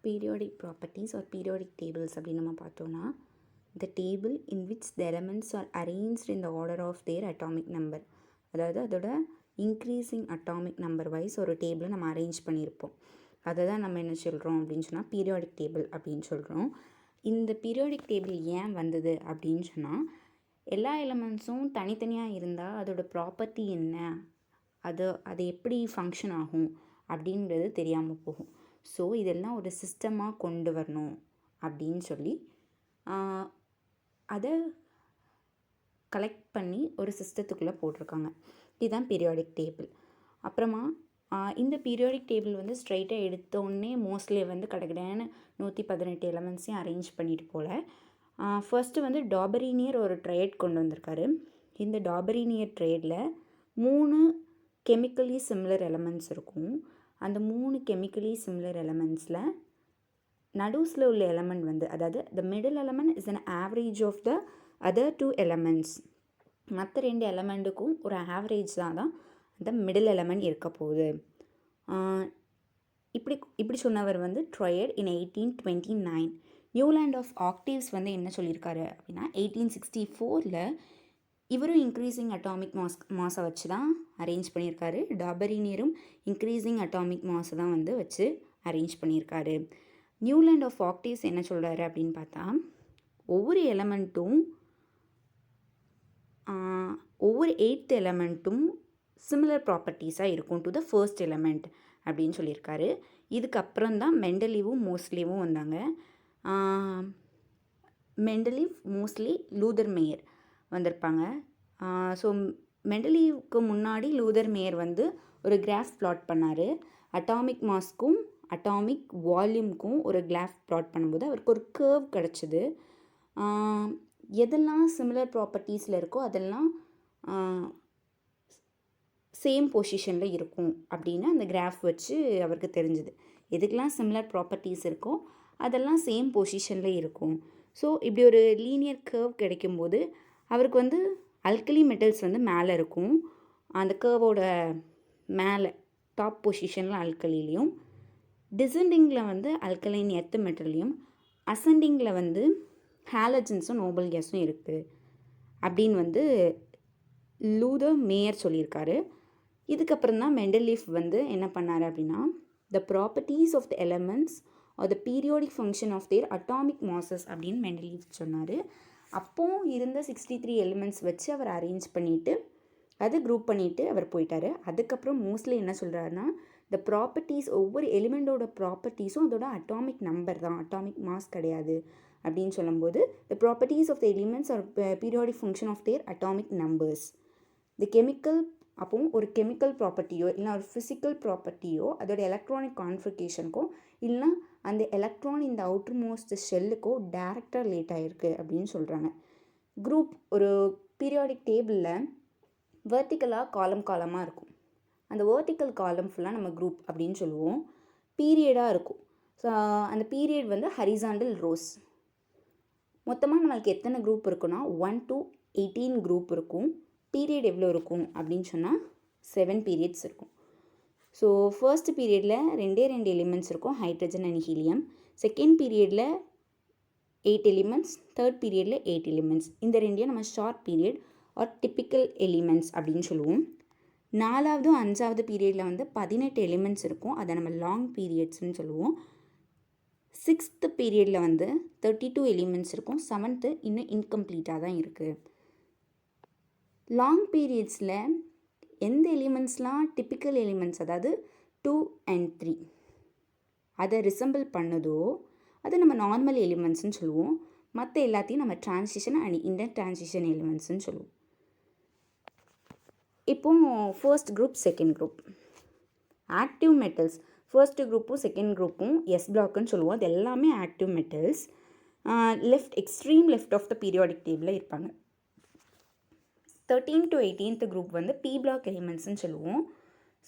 Periodic properties or periodic tables அப்படின்னு நம்ம பார்த்தோன்னா, the table in which the elements are arranged in the order of their atomic number. அதாவது அதோட increasing atomic number wise ஒரு டேபிளை நம்ம அரேஞ்ச் பண்ணியிருப்போம். அதை தான் நம்ம என்ன சொல்கிறோம் அப்படின்னு சொன்னால் பீரியாடிக் டேபிள் அப்படின்னு சொல்கிறோம். இந்த பீரியாடிக் டேபிள் ஏன் வந்தது அப்படின்னு சொன்னால், எல்லா எலமெண்ட்ஸும் தனித்தனியாக இருந்தால் அதோட ப்ராப்பர்ட்டி என்ன, அது எப்படி ஃபங்க்ஷன் ஆகும் அப்படின்றது தெரியாமல் போகும். ஸோ இதெல்லாம் ஒரு சிஸ்டமாக கொண்டு வரணும் அப்படின்னு சொல்லி அதை கலெக்ட் பண்ணி ஒரு சிஸ்டத்துக்குள்ளே போட்டிருக்காங்க. இதுதான் பீரியாடிக் டேபிள். அப்புறமா இந்த பீரியாடிக் டேபிள் வந்து ஸ்ட்ரைட்டாக எடுத்தோடனே மோஸ்ட்லி வந்து கடகடான 118 எலமெண்ட்ஸையும் அரேஞ்ச் பண்ணிட்டு போல் ஃபர்ஸ்ட்டு வந்து டாபரினியர் ஒரு ட்ரேட் கொண்டு வந்திருக்காரு. இந்த டாபரினியர் ட்ரேடில் 3 கெமிக்கலி சிமிலர் எலமெண்ட்ஸ் இருக்கும். அந்த 3 கெமிக்கலி சிமிலர் எலமெண்ட்ஸில் நடுஸில் உள்ள எலமெண்ட் வந்து, அதாவது the middle element is an average of the other 2 elements. மற்ற 2 எலமெண்ட்டுக்கும் ஒரு ஆவரேஜ் தான் அந்த மிடில் எலமெண்ட் இருக்க போகுது. இப்படி சொன்னவர் வந்து triad in 1829. Newland of octaves வந்து என்ன சொல்லியிருக்காரு அப்படின்னா, 1864 இவரும் இன்க்ரீஸிங் அட்டாமிக் மாஸை வச்சு தான் அரேஞ்ச் பண்ணியிருக்காரு. டாபரினியரும் இன்க்ரீஸிங் அட்டாமிக் மாஸை தான் வந்து வச்சு அரேஞ்ச் பண்ணியிருக்காரு. நியூலேண்ட் ஆஃப் ஆக்டிவ்ஸ் என்ன சொல்கிறாரு அப்படின்னு பார்த்தா, ஒவ்வொரு எலமெண்ட்டும் ஒவ்வொரு 8th எலமெண்ட்டும் சிமிலர் ப்ராப்பர்ட்டிஸாக இருக்கும் டு த ஃபர்ஸ்ட் எலமெண்ட் அப்படின்னு சொல்லியிருக்காரு. இதுக்கப்புறம் தான் மெண்டலீவும் மோஸ்லிவும் வந்தாங்க. மெண்டலீவ், மோஸ்லி, லூதர் மேயர் வந்திருப்பாங்க. ஸோ மெண்டலீவுக்கு முன்னாடி லூதர் மேயர் வந்து ஒரு கிராஃப் ப்ளாட் பண்ணார். அட்டாமிக் மாஸ்க்கும் அட்டாமிக் வால்யூம்க்கும் ஒரு கிராஃப் ப்ளாட் பண்ணும்போது அவருக்கு ஒரு கர்வ் கிடச்சிது. எதெல்லாம் சிமிலர் ப்ராப்பர்ட்டிஸில் இருக்கோ அதெல்லாம் சேம் பொசிஷனில் இருக்கும் அப்படின்னு அந்த கிராஃப் வச்சு அவருக்கு தெரிஞ்சுது. எதுக்கெல்லாம் சிமிலர் ப்ராப்பர்ட்டிஸ் இருக்கோ அதெல்லாம் சேம் பொசிஷனில் இருக்கும். ஸோ இப்படி ஒரு லீனியர் கர்வ் கிடைக்கும்போது அவருக்கு வந்து அல்கலி மெட்டல்ஸ் வந்து மேலே இருக்கும். அந்த கர்வோட மேலே டாப் பொசிஷனில் அல்கலிலையும், டிசெண்டிங்கில் வந்து அல்கலைன் எர்த் மெட்டல்லையும், அசெண்டிங்கில் வந்து ஹாலஜன்ஸும் நோபல் கேஸும் இருக்குது அப்படின்னு வந்து லூதர் மேயர் சொல்லியிருக்காரு. இதுக்கப்புறம் தான் மெண்டலீஃப் வந்து என்ன பண்ணார் அப்படின்னா, the properties of the elements are the periodic function of their atomic masses அப்படின்னு மெண்டலீஃப் சொன்னார். அப்போது இருந்த 63 எலிமெண்ட்ஸ் வச்சு அவர் அரேஞ்ச் பண்ணிவிட்டு அது குரூப் பண்ணிவிட்டு அவர் போயிட்டார். அதுக்கப்புறம் மோஸ்ட்லி என்ன சொல்கிறாருன்னா, த ப்ராப்பர்ட்டிஸ், ஒவ்வொரு எலிமெண்டோட ப்ராப்பர்ட்டிஸும் அதோட அட்டாமிக் நம்பர் தான், அட்டாமிக் மாஸ் கிடையாது அப்படின்னு சொல்லும்போது, the properties of the elements are periodic function of their atomic numbers. The chemical, அப்போ ஒரு கெமிக்கல் ப்ராப்பர்ட்டியோ இல்லைனா ஒரு ஃபிசிக்கல் ப்ராப்பர்ட்டியோ அதோட எலக்ட்ரானிக் கான்ஃபிகரேஷனுக்கோ இல்லைனா அந்த எலக்ட்ரான் இந்த அவுட்டர் மோஸ்ட் ஷெல்லுக்கோ டேரெக்டாக ரிலேட் ஆகிருக்கு அப்படின்னு சொல்கிறாங்க. குரூப் ஒரு பீரியாடிக் டேபிளில் வெர்டிக்கலாக காலமாக இருக்கும். அந்த வெர்டிக்கல் காலம் ஃபுல்லாக நம்ம குரூப் அப்படின்னு சொல்லுவோம். பீரியடாக இருக்கும். ஸோ அந்த பீரியட் வந்து ஹரிசாண்டல் ரோஸ். மொத்தமாக நம்மளுக்கு எத்தனை குரூப் இருக்குன்னா 1 to 18 குரூப் இருக்கும். பீரியட் எவ்வளோ இருக்கும் அப்படின்னு சொன்னால் 7 பீரியட்ஸ் இருக்கும். ஸோ ஃபர்ஸ்ட் பீரியடில் 2 எலிமெண்ட்ஸ் இருக்கும், ஹைட்ரஜன் அண்ட் ஹீலியம். செகண்ட் பீரியடில் 8 எலிமெண்ட்ஸ், தேர்ட் பீரியடில் 8 எலிமெண்ட்ஸ். இந்த ரெண்டையும் நம்ம short period or typical elements அப்படின்னு சொல்லுவோம். 4வது 5வது பீரியடில் வந்து 18 எலிமெண்ட்ஸ் இருக்கும், அதை நம்ம லாங் பீரியட்ஸ்னு சொல்லுவோம். 6th பீரியடில் வந்து 32 எலிமெண்ட்ஸ் இருக்கும். 7th இன்னும் இன்கம்ப்ளீட்டாக தான் இருக்குது. லாங் பீரியட்ஸில் எந்த எலிமெண்ட்ஸ்லாம் டிப்பிக்கல் எலிமெண்ட்ஸ், அதாவது 2 and 3 அதை ரிசம்பிள் பண்ணுதோ அதை நம்ம நார்மல் எலிமெண்ட்ஸ்னு சொல்லுவோம். மற்ற எல்லாத்தையும் நம்ம டிரான்சிஷன் அண்ட் இன்டர் டிரான்சிஷன் எலிமெண்ட்ஸ்னு சொல்லுவோம். இப்போது first group, second group. Active metals first குரூப்பும் செகண்ட் குரூப்பும் எஸ் பிளாக்குன்னு சொல்லுவோம். அது எல்லாமே active metals. Extreme left of the periodic டேபிளில் இருப்பாங்க. 13th to 18th குரூப் வந்து பி பிளாக் எலிமெண்ட்ஸ்னு சொல்லுவோம்.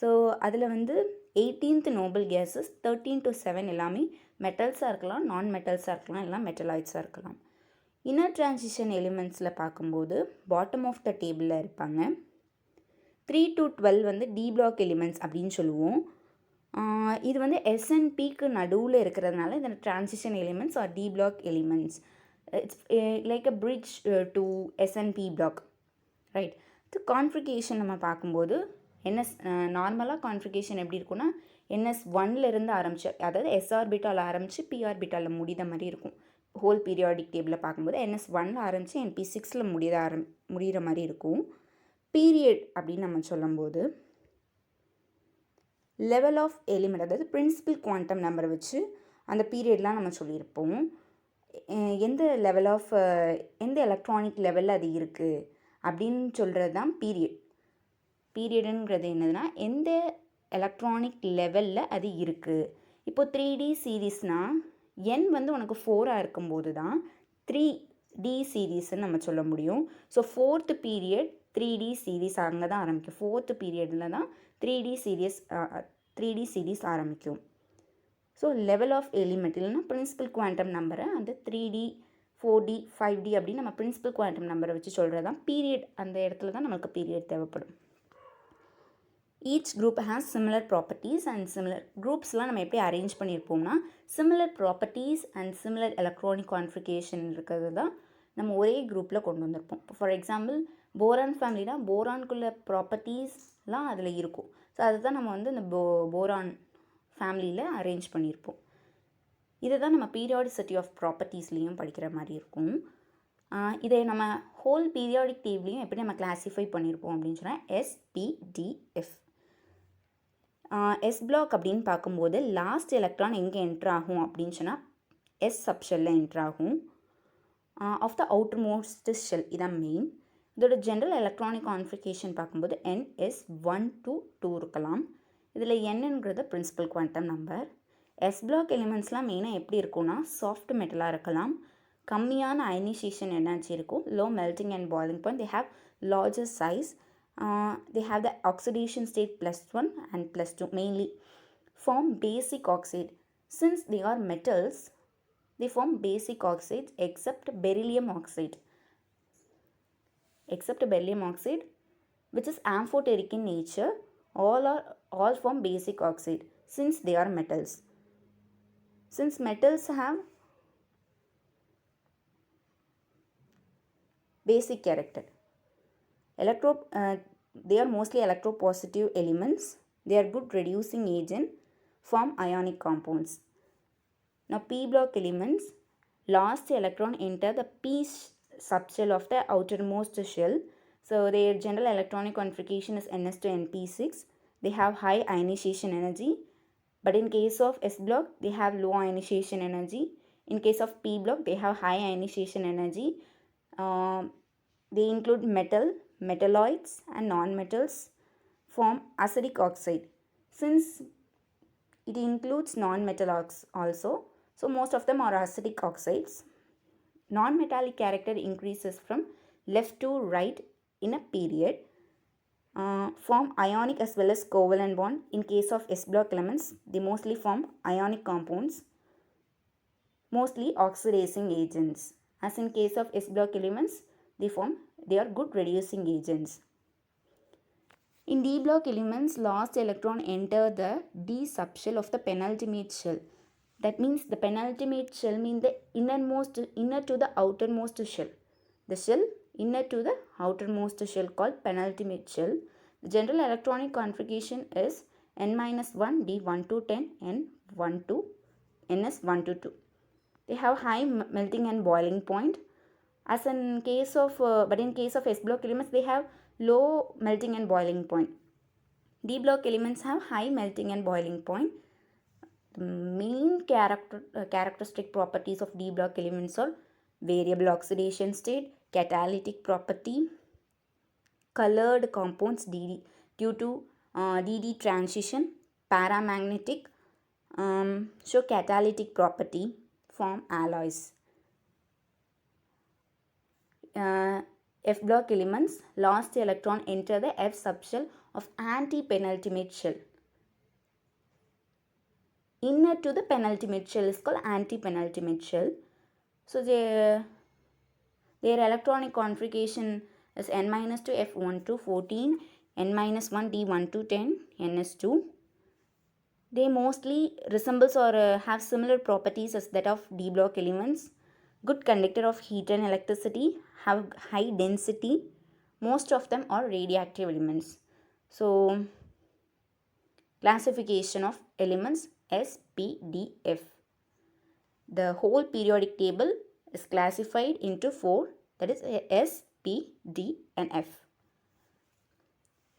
ஸோ அதில் வந்து 18th நோபல் கேஸஸ், 13 to 7 எல்லாமே மெட்டல்ஸாக இருக்கலாம், நான் மெட்டல்ஸாக இருக்கலாம், எல்லாம் மெட்டலாய்ட்ஸாக இருக்கலாம். இன்னர் டிரான்சிஷன் எலிமெண்ட்ஸில் பார்க்கும்போது பாட்டம் ஆஃப் த டேபிளில் இருப்பாங்க. 3 to 12 வந்து டி பிளாக் எலிமெண்ட்ஸ் அப்படின்னு சொல்லுவோம். இது வந்து SNPக்கு நடுவில் இருக்கிறதுனால இந்த transition elements are D block elements. It's like a bridge to SNP block, right. Configuration நம்ம பார்க்கும்போது நார்மலாக கான்ஃபிகரேஷன் எப்படி இருக்குன்னா NS1லேருந்து ஆரம்பிச்சு, அதாவது S ஆர்பிட்டால் ஆரம்பித்து P ஆர்பிட்டாலில் முடித மாதிரி இருக்கும். ஹோல் பீரியாடிக் டேபிளில் பார்க்கும்போது NS1ல் ஆரம்பித்து NP6ல் முடிகிற மாதிரி இருக்கும். பீரியட் அப்படின்னு நம்ம சொல்லும்போது லெவல் ஆஃப் எலிமெண்ட், அதாவது பிரின்சிபல் குவாண்டம் நம்பரை வச்சு அந்த பீரியட்லாம் நம்ம சொல்லியிருப்போம். எந்த லெவல் ஆஃப் எந்த எலக்ட்ரானிக் லெவலில் அது இருக்குது அப்படின்னு சொல்கிறது தான் பீரியட். பீரியடுங்கிறது என்னதுன்னா எந்த எலக்ட்ரானிக் லெவலில் அது இருக்குது. இப்போது 3D சீரீஸ்னால் n வந்து உனக்கு 4ஆக இருக்கும்போது தான் 3D சீரீஸ்ன்னு நம்ம சொல்ல முடியும். So 4th period 3D series அங்கே தான் ஆரம்பிக்கும். 4th பீரியடில் தான் 3D சீரீஸ் ஆரம்பிக்கும். ஸோ லெவல் ஆஃப் எலிமெண்ட் இல்லைன்னா பிரின்சிபல் குவாண்டம் நம்பரை அந்த 3D 4D 5D அப்படின்னு நம்ம பிரின்சிபல் குவாண்டம் நம்பரை வச்சு சொல்கிறது தான் பீரியட். அந்த இடத்துல தான் நமக்கு பீரியட் தேவைப்படும். Each group has similar properties and similar குரூப்ஸ்லாம் நம்ம எப்படி அரேஞ்ச் பண்ணியிருப்போம்னா similar properties and similar electronic configuration இருக்கிறது தான் நம்ம ஒரே குரூப்பில் கொண்டு வந்திருப்போம். ஃபார் எக்ஸாம்பிள் போரான் ஃபேமிலினா போரான்குள்ள ப்ராப்பர்ட்டிஸ்லாம் அதில் இருக்கும். ஸோ அதுதான் நம்ம வந்து இந்த போரான் ஃபேமிலியில் அரேஞ்ச் பண்ணியிருப்போம். இதை தான் நம்ம பீரியாடிசிட்டி ஆஃப் ப்ராப்பர்ட்டிஸ்லேயும் படிக்கிற மாதிரி இருக்கும். இதை நம்ம ஹோல் பீரியாடிக் டேபிளையும் எப்படி நம்ம கிளாஸிஃபை பண்ணியிருப்போம் அப்படின்னு சொன்னால் SPDF. S பிளாக் அப்படின்னு பார்க்கும்போது லாஸ்ட் எலக்ட்ரான் எங்கே என்ட்ரு ஆகும் அப்படின்னு சொன்னால் S சப்ஷெல்லில் என்ட்ரு ஆகும். Of the outermost shell இதான் மெயின். இதோட ஜென்ரல் எலக்ட்ரானிக் கான்ஃபிகரேஷன் பார்க்கும்போது NS1 to 2 இருக்கலாம். இதில் என்னங்கிறது principal quantum number. S block எலிமெண்ட்ஸ்லாம் மெயினாக எப்படி இருக்கும்னா சாஃப்ட் மெட்டலாக இருக்கலாம், கம்மியான அயனைசேஷன் எனர்ஜி இருக்கும், low melting and boiling point, they have larger size, they have the oxidation state +1 and +2, mainly form basic oxide. Since they are metals, they form basic oxides except beryllium oxide. Which is amphoteric in nature, all form basic oxide since they are metals. Since metals have basic character, they are mostly electropositive elements. They are good reducing agent, form ionic compounds. Now P block elements, last electron enter the P subshell of the outermost shell. So their general electronic configuration is NS to NP6. They have high ionization energy, but in case of S block they have low ionization energy. In case of P block they have high ionization energy. They include metalloids and non-metals, form acidic oxide. Since it includes non-metal also, so most of them are acidic oxides. Non-metallic character increases from left to right in a period. Form ionic as well as covalent bond. In case of S block elements, they mostly form ionic compounds, mostly oxidizing agents. As in case of S block elements, they are good reducing agents. In D block elements, last electron enter the D subshell of the penultimate shell. That means the penultimate shell means the inner to the outermost shell. The shell inner to the outermost shell called penultimate shell. The general electronic configuration is N-1 D1 to 10 N1 to NS1 to 2. They have high melting and boiling point. As in case of but in case of S block elements they have low melting and boiling point. D block elements have high melting and boiling point. The main characteristic properties of D block elements are variable oxidation state, catalytic property, colored compounds due to DD transition, paramagnetic, show catalytic property, form alloys. F block elements, last electron enter the F subshell of anti-penultimate shell. Inner to the penultimate shell is called anti-penultimate shell. So their electronic configuration is N- to F1 to 14, N-1 D1 to 10, NS2. They mostly resembles or have similar properties as that of d block elements, good conductor of heat and electricity, have high density. Most of them are radioactive elements. So classification of elements S, P, D, F. The whole periodic table is classified into four, that is S, P, D, and F.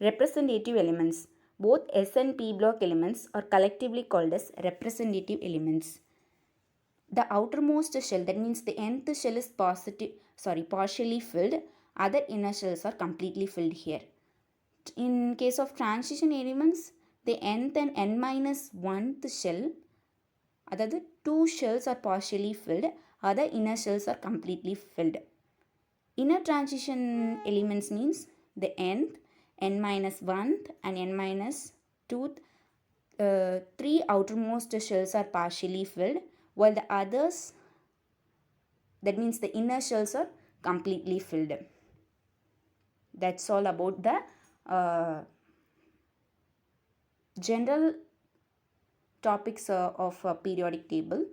Representative elements. Both S and P block elements are collectively called as representative elements. The outermost shell, that means the nth shell is partially filled, other inner shells are completely filled here. In case of transition elements, the nth and n minus 1th shell, அதாவது two shells are partially filled, other inner shells are completely filled. Inner transition elements means the nth, n minus 1th and n minus 2th, three outermost shells are partially filled, while the others, that means the inner shells, are completely filled. That's all about the general topics of periodic table.